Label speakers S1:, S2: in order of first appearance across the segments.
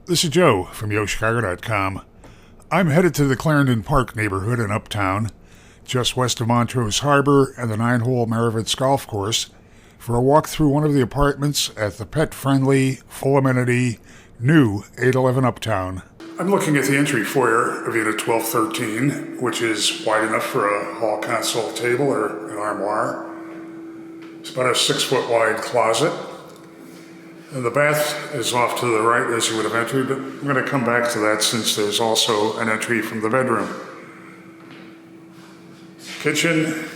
S1: This is Joe from YoChicago.com. I'm headed to the Clarendon Park neighborhood in Uptown, just west of Montrose Harbor and the 9-hole Maravitz Golf Course, for a walk through one of the apartments at the pet-friendly, full-amenity, new 811 Uptown. I'm looking at the entry foyer of Unit 1213, which is wide enough for a hall console table or an armoire. It's about a 6-foot wide closet. And the bath is off to the right as you would have entered, but I'm going to come back to that since there's also an entry from the bedroom. Kitchen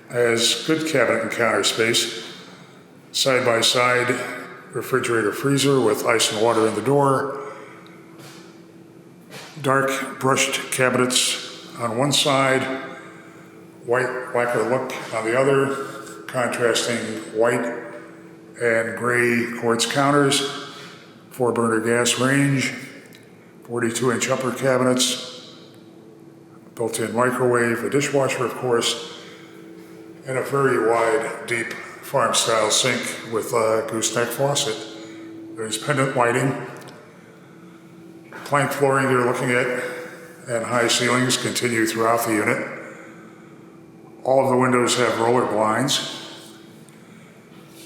S1: has good cabinet and counter space. Side by side, refrigerator freezer with ice and water in the door. Dark brushed cabinets on one side, white lacquer look on the other, contrasting white and gray quartz counters, 4-burner gas range, 42-inch upper cabinets, built-in microwave, a dishwasher of course, and a very wide, deep farm-style sink with a gooseneck faucet. There's pendant lighting. Plank flooring you're looking at and high ceilings continue throughout the unit. All of the windows have roller blinds.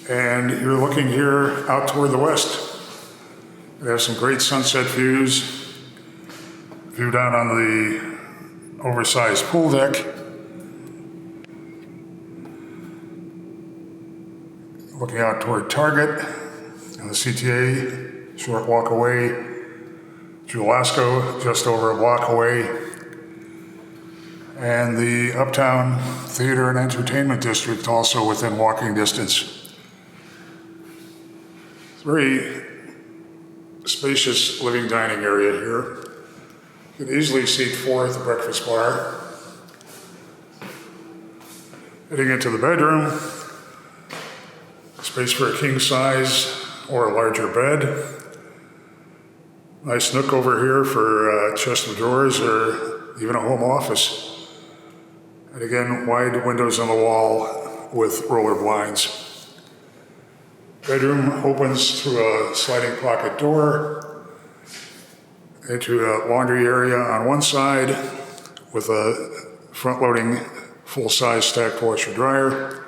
S1: And you're looking here out toward the west. We have some great sunset views. View down on the oversized pool deck. Looking out toward Target and the CTA, short walk away. Julasco, just over a block away. And the Uptown Theater and Entertainment District, also within walking distance. It's a very spacious living dining area here. You can easily seat 4 at the breakfast bar. Heading into the bedroom, space for a king size or a larger bed. Nice nook over here for a chest of drawers or even a home office. And again, wide windows on the wall with roller blinds. Bedroom opens through a sliding pocket door into a laundry area on one side with a front-loading full-size stacked washer dryer.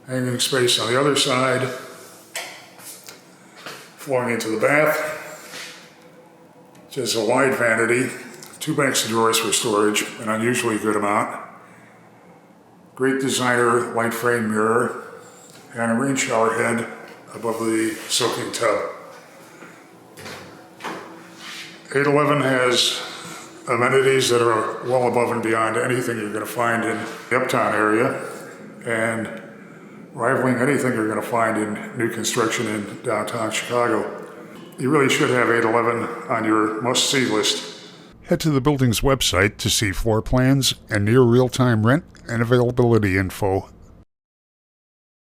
S1: Hanging space on the other side. Flowing into the bath. Which is a wide vanity, 2 banks of drawers for storage, an unusually good amount. Great designer light frame mirror, and a rain shower head above the soaking tub. 811 has amenities that are well above and beyond anything you're going to find in the Uptown area, and rivaling anything you're going to find in new construction in downtown Chicago. You really should have 811 on your must-see list. Head to the building's website to see floor plans and near real-time rent and availability info.